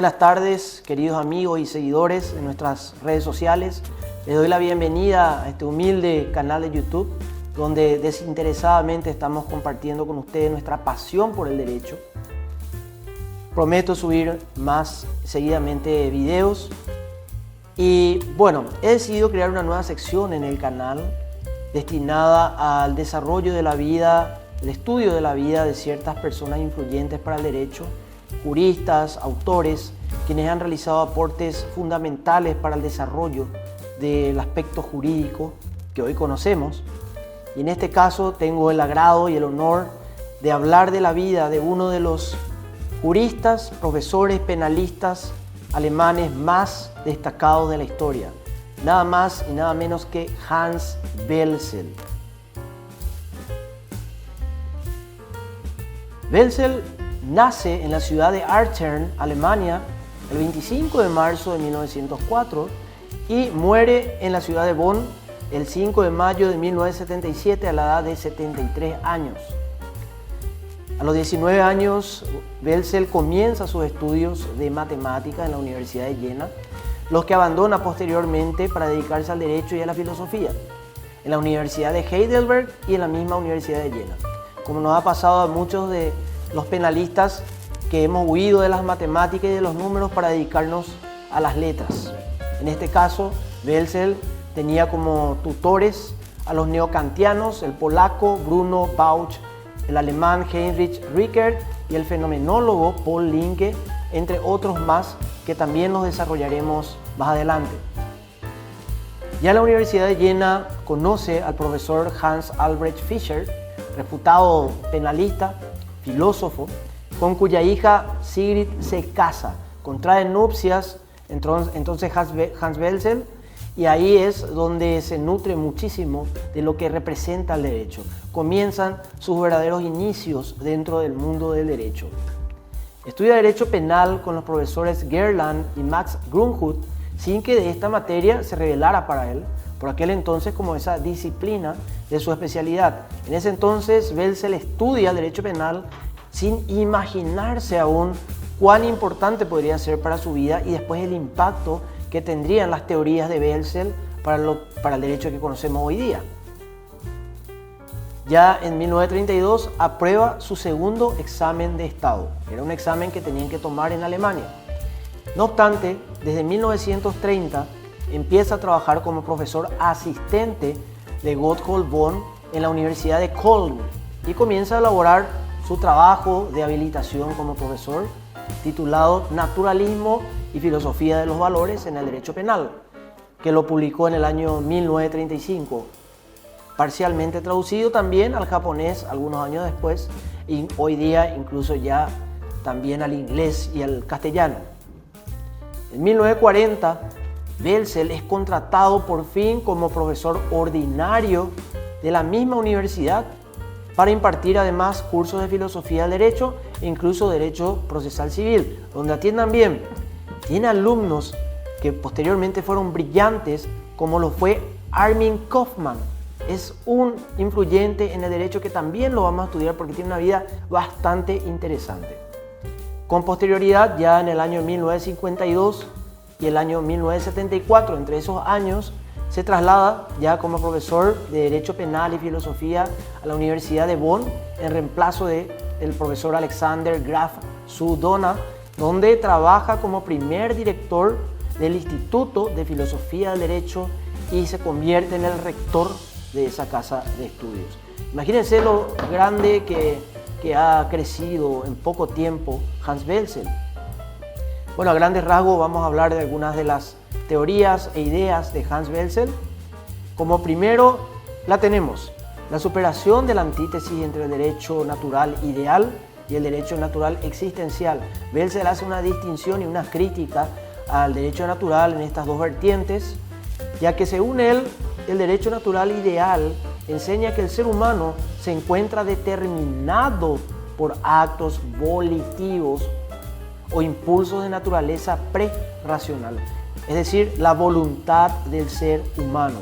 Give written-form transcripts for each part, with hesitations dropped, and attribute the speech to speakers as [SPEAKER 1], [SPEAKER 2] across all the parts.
[SPEAKER 1] Buenas tardes, queridos amigos y seguidores de nuestras redes sociales. Les doy la bienvenida a este humilde canal de YouTube, donde desinteresadamente estamos compartiendo con ustedes nuestra pasión por el derecho. Prometo subir más seguidamente videos. Y bueno, he decidido crear una nueva sección en el canal destinada al desarrollo de la vida, el estudio de la vida de ciertas personas influyentes para el derecho, juristas, autores, quienes han realizado aportes fundamentales para el desarrollo del aspecto jurídico que hoy conocemos. Y en este caso tengo el agrado y el honor de hablar de la vida de uno de los juristas, profesores, penalistas alemanes más destacados de la historia, nada más y nada menos que Hans Welzel. Welzel nace en la ciudad de Aachen, Alemania, el 25 de marzo de 1904 y muere en la ciudad de Bonn el 5 de mayo de 1977 a la edad de 73 años. A los 19 años, Welzel comienza sus estudios de matemática en la Universidad de Jena, los que abandona posteriormente para dedicarse al derecho y a la filosofía, en la Universidad de Heidelberg y en la misma Universidad de Jena. Como nos ha pasado a muchos de los penalistas que hemos huido de las matemáticas y de los números para dedicarnos a las letras. En este caso, Welzel tenía como tutores a los neokantianos, el polaco Bruno Bauch, el alemán Heinrich Rickert y el fenomenólogo Paul Linke, entre otros más que también nos desarrollaremos más adelante. Ya en la Universidad de Jena conoce al profesor Hans Albrecht Fischer, reputado penalista, filósofo, con cuya hija Sigrid se casa, contrae nupcias entonces Hans Welzel, y ahí es donde se nutre muchísimo de lo que representa el derecho. Comienzan sus verdaderos inicios dentro del mundo del derecho. Estudia Derecho Penal con los profesores Gerland y Max Grunhut, sin que de esta materia se revelara para él, por aquel entonces como esa disciplina de su especialidad. En ese entonces Welzel estudia Derecho Penal sin imaginarse aún cuán importante podría ser para su vida y después el impacto que tendrían las teorías de Welzel para el derecho que conocemos hoy día. Ya en 1932 aprueba su segundo examen de Estado. Era un examen que tenían que tomar en Alemania. No obstante, desde 1930 empieza a trabajar como profesor asistente de Gotthold Bonn en la Universidad de Köln y comienza a elaborar su trabajo de habilitación como profesor titulado Naturalismo y Filosofía de los Valores en el Derecho Penal, que lo publicó en el año 1935, parcialmente traducido también al japonés algunos años después y hoy día incluso ya también al inglés y al castellano. En 1940, Welzel es contratado por fin como profesor ordinario de la misma universidad para impartir además cursos de filosofía del derecho e incluso derecho procesal civil, donde atiendan bien. Tiene alumnos que posteriormente fueron brillantes, como lo fue Armin Kaufmann. Es un influyente en el derecho que también lo vamos a estudiar porque tiene una vida bastante interesante. Con posterioridad, ya en el año 1952 y el año 1974, entre esos años, se traslada ya como profesor de Derecho Penal y Filosofía a la Universidad de Bonn en reemplazo del profesor Alexander Graf zu Dohna, donde trabaja como primer director del Instituto de Filosofía del Derecho y se convierte en el rector de esa casa de estudios. Imagínense lo grande que ha crecido en poco tiempo Hans Welzel. Bueno, a grandes rasgos vamos a hablar de algunas de las teorías e ideas de Hans Welzel. Como primero la tenemos, la superación de la antítesis entre el derecho natural ideal y el derecho natural existencial. Welzel hace una distinción y una crítica al derecho natural en estas dos vertientes, ya que según él, el derecho natural ideal enseña que el ser humano se encuentra determinado por actos volitivos o impulsos de naturaleza prerracional, es decir, la voluntad del ser humano.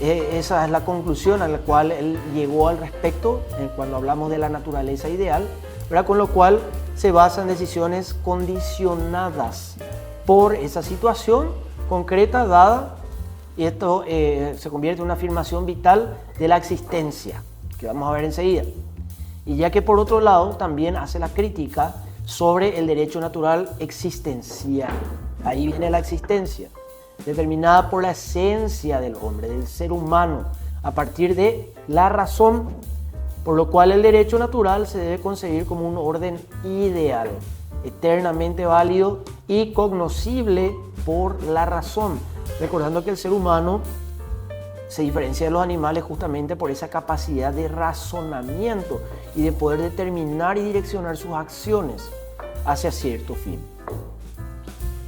[SPEAKER 1] Esa es la conclusión a la cual él llegó al respecto cuando hablamos de la naturaleza ideal, ¿verdad? Con lo cual se basa en decisiones condicionadas por esa situación concreta dada, y esto se convierte en una afirmación vital de la existencia, que vamos a ver enseguida. Y ya que por otro lado también hace la crítica sobre el derecho natural existencial. Ahí viene la existencia, determinada por la esencia del hombre, del ser humano, a partir de la razón, por lo cual el derecho natural se debe concebir como un orden ideal, eternamente válido y cognoscible por la razón, recordando que el ser humano se diferencia de los animales justamente por esa capacidad de razonamiento y de poder determinar y direccionar sus acciones hacia cierto fin.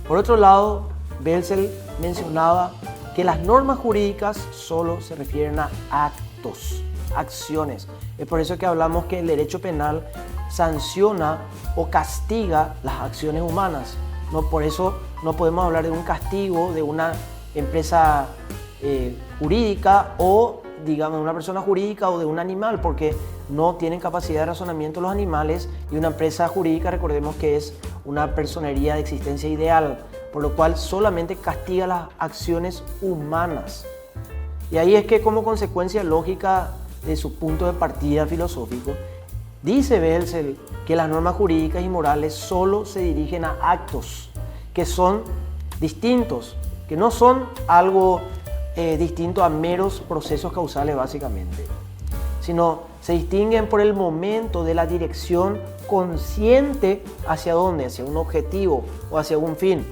[SPEAKER 1] Por otro lado, Belzel mencionaba que las normas jurídicas solo se refieren a actos, acciones. Es por eso que hablamos que el derecho penal sanciona o castiga las acciones humanas. No, por eso no podemos hablar de un castigo de una empresa jurídica o, digamos, de una persona jurídica o de un animal, porque no tienen capacidad de razonamiento los animales, y una empresa jurídica, recordemos que es una personería de existencia ideal, por lo cual solamente castiga las acciones humanas. Y ahí es que, como consecuencia lógica de su punto de partida filosófico, dice Belzel que las normas jurídicas y morales solo se dirigen a actos que son distintos, que no son algo distinto a meros procesos causales básicamente, sino se distinguen por el momento de la dirección consciente hacia dónde, hacia un objetivo o hacia un fin.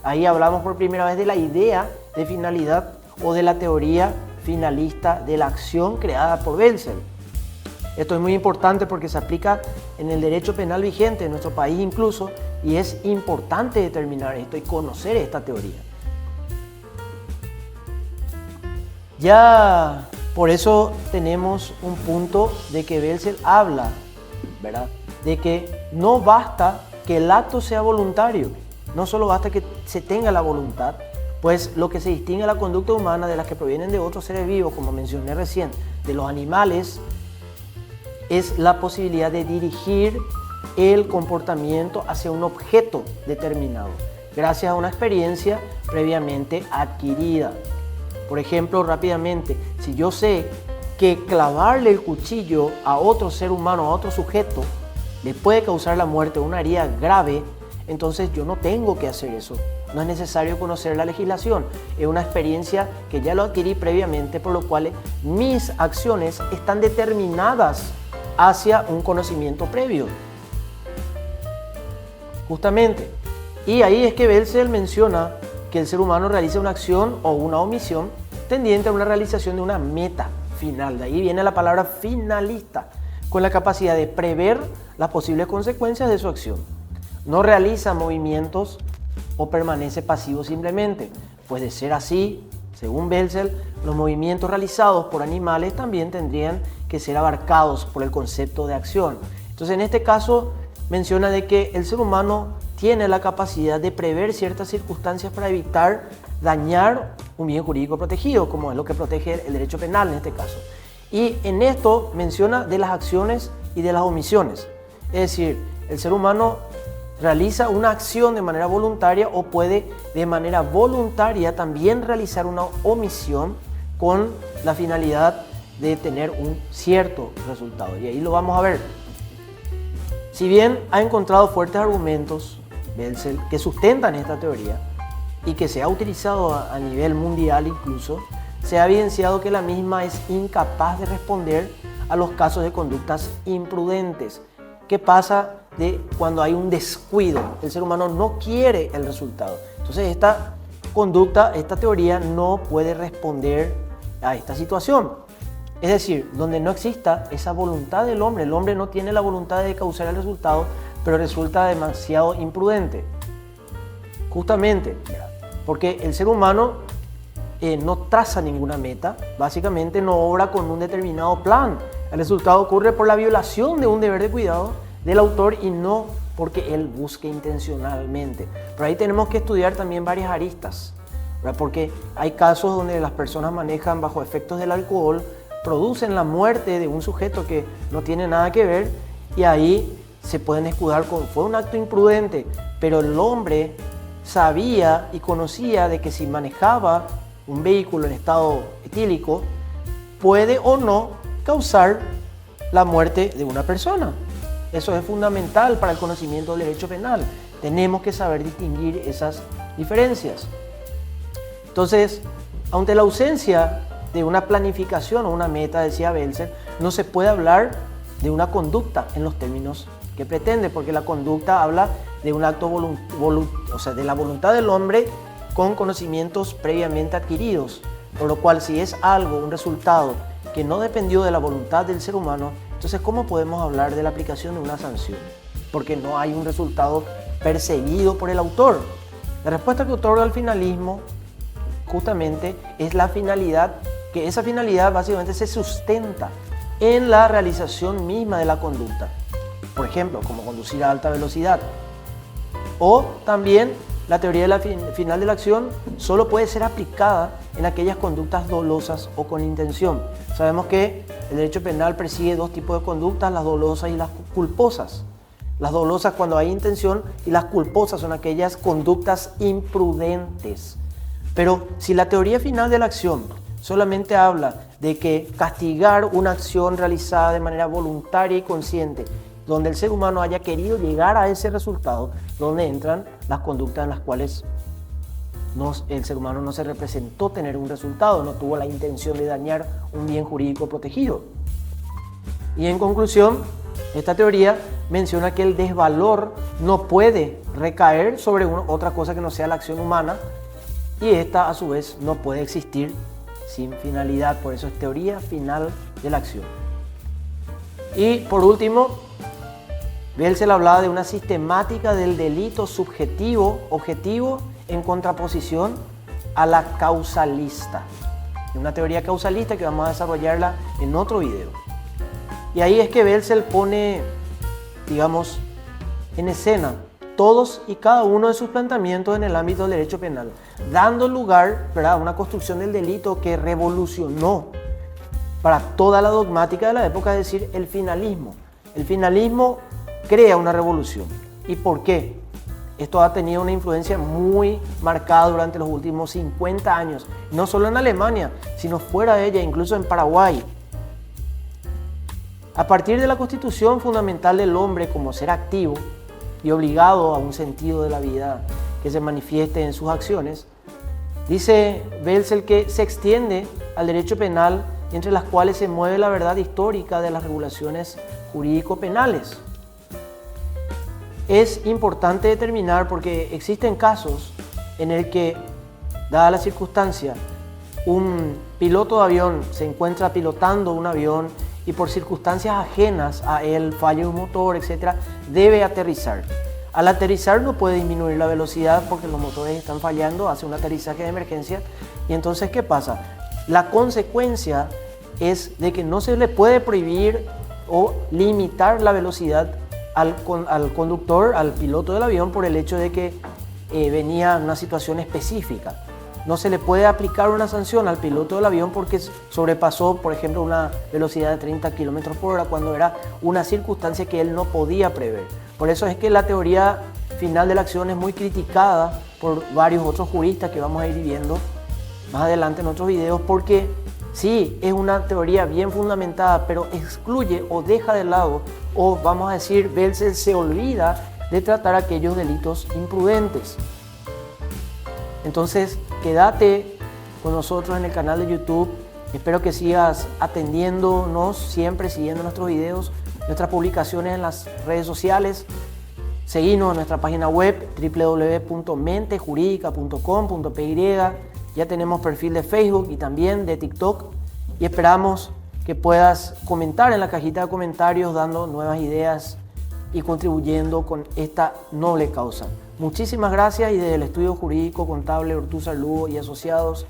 [SPEAKER 1] Ahí hablamos por primera vez de la idea de finalidad o de la teoría finalista de la acción creada por Belzel. Esto es muy importante porque se aplica en el derecho penal vigente en nuestro país incluso, y es importante determinar esto y conocer esta teoría. Ya por eso tenemos un punto de que Belzel habla, ¿verdad?, de que no basta que el acto sea voluntario, no solo basta que se tenga la voluntad, pues lo que se distingue a la conducta humana de las que provienen de otros seres vivos, como mencioné recién, de los animales, es la posibilidad de dirigir el comportamiento hacia un objeto determinado, gracias a una experiencia previamente adquirida. Por ejemplo, rápidamente, si yo sé que clavarle el cuchillo a otro ser humano, a otro sujeto, le puede causar la muerte o una herida grave, entonces yo no tengo que hacer eso. No es necesario conocer la legislación. Es una experiencia que ya lo adquirí previamente, por lo cual mis acciones están determinadas hacia un conocimiento previo. Justamente. Y ahí es que Belzel menciona que el ser humano realiza una acción o una omisión tendiente a una realización de una meta final. De ahí viene la palabra finalista, con la capacidad de prever las posibles consecuencias de su acción. No realiza movimientos o permanece pasivo simplemente. Pues de ser así, según Belzel, los movimientos realizados por animales también tendrían que ser abarcados por el concepto de acción. Entonces, en este caso, menciona de que el ser humano tiene la capacidad de prever ciertas circunstancias para evitar dañar un bien jurídico protegido, como es lo que protege el derecho penal en este caso. Y en esto menciona de las acciones y de las omisiones. Es decir, el ser humano realiza una acción de manera voluntaria o puede de manera voluntaria también realizar una omisión con la finalidad de tener un cierto resultado. Y ahí lo vamos a ver. Si bien ha encontrado fuertes argumentos, Belzel, que sustentan esta teoría y que se ha utilizado a nivel mundial incluso, se ha evidenciado que la misma es incapaz de responder a los casos de conductas imprudentes. ¿Qué pasa de cuando hay un descuido? El ser humano no quiere el resultado. Entonces esta conducta, esta teoría no puede responder a esta situación. Es decir, donde no exista esa voluntad del hombre, el hombre no tiene la voluntad de causar el resultado, pero resulta demasiado imprudente. Justamente, porque el ser humano no traza ninguna meta, básicamente no obra con un determinado plan. El resultado ocurre por la violación de un deber de cuidado del autor y no porque él busque intencionalmente. Pero ahí tenemos que estudiar también varias aristas, ¿verdad? Porque hay casos donde las personas manejan bajo efectos del alcohol, producen la muerte de un sujeto que no tiene nada que ver, y ahí se pueden escudar con fue un acto imprudente, pero el hombre sabía y conocía de que si manejaba un vehículo en estado etílico, puede o no causar la muerte de una persona. Eso es fundamental para el conocimiento del derecho penal. Tenemos que saber distinguir esas diferencias. Entonces, ante la ausencia de una planificación o una meta, decía Belzer, no se puede hablar de una conducta en los términos que pretende, porque la conducta habla de un acto de la voluntad del hombre con conocimientos previamente adquiridos, por lo cual si es algo, un resultado que no dependió de la voluntad del ser humano, entonces ¿cómo podemos hablar de la aplicación de una sanción? Porque no hay un resultado perseguido por el autor. La respuesta que otorga el finalismo justamente es la finalidad, que esa finalidad básicamente se sustenta en la realización misma de la conducta. Por ejemplo, como conducir a alta velocidad. O también la teoría de la final de la acción solo puede ser aplicada en aquellas conductas dolosas o con intención. Sabemos que el derecho penal persigue dos tipos de conductas, las dolosas y las culposas. Las dolosas cuando hay intención y las culposas son aquellas conductas imprudentes. Pero si la teoría final de la acción solamente habla de que castigar una acción realizada de manera voluntaria y consciente, donde el ser humano haya querido llegar a ese resultado, donde entran las conductas en las cuales el ser humano no se representó tener un resultado, no tuvo la intención de dañar un bien jurídico protegido. Y en conclusión, esta teoría menciona que el desvalor no puede recaer sobre otra cosa que no sea la acción humana, y esta a su vez no puede existir sin finalidad, por eso es teoría final de la acción. Y por último, Belzer hablaba de una sistemática del delito subjetivo, objetivo, en contraposición a la causalista. Una teoría causalista que vamos a desarrollarla en otro video. Y ahí es que Belzer pone, digamos, en escena todos y cada uno de sus planteamientos en el ámbito del derecho penal, dando lugar, ¿verdad?, a una construcción del delito que revolucionó para toda la dogmática de la época, es decir, el finalismo. El finalismo crea una revolución. ¿Y por qué? Esto ha tenido una influencia muy marcada durante los últimos 50 años, no solo en Alemania, sino fuera de ella, incluso en Paraguay. A partir de la constitución fundamental del hombre como ser activo y obligado a un sentido de la vida que se manifieste en sus acciones, dice Belzer que se extiende al derecho penal, entre las cuales se mueve la verdad histórica de las regulaciones jurídico-penales. Es importante determinar porque existen casos en el que, dada la circunstancia, un piloto de avión se encuentra pilotando un avión y por circunstancias ajenas a él, falla un motor, etc., debe aterrizar. Al aterrizar no puede disminuir la velocidad porque los motores están fallando, hace un aterrizaje de emergencia y entonces ¿qué pasa? La consecuencia es de que no se le puede prohibir o limitar la velocidad al conductor, al piloto del avión, por el hecho de que venía en una situación específica. No se le puede aplicar una sanción al piloto del avión porque sobrepasó, por ejemplo, una velocidad de 30 km por hora cuando era una circunstancia que él no podía prever. Por eso es que la teoría final de la acción es muy criticada por varios otros juristas que vamos a ir viendo más adelante en otros videos, porque sí, es una teoría bien fundamentada, pero excluye o deja de lado, o vamos a decir, Belzer se olvida de tratar aquellos delitos imprudentes. Entonces, quédate con nosotros en el canal de YouTube. Espero que sigas atendiéndonos, siempre siguiendo nuestros videos, nuestras publicaciones en las redes sociales. Seguinos en nuestra página web www.mentejuridica.com.py. Ya tenemos perfil de Facebook y también de TikTok. Y esperamos que puedas comentar en la cajita de comentarios dando nuevas ideas y contribuyendo con esta noble causa. Muchísimas gracias y desde el Estudio Jurídico Contable Ortúzar Lugo y Asociados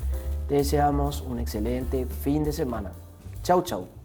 [SPEAKER 1] te deseamos un excelente fin de semana. Chau, chau.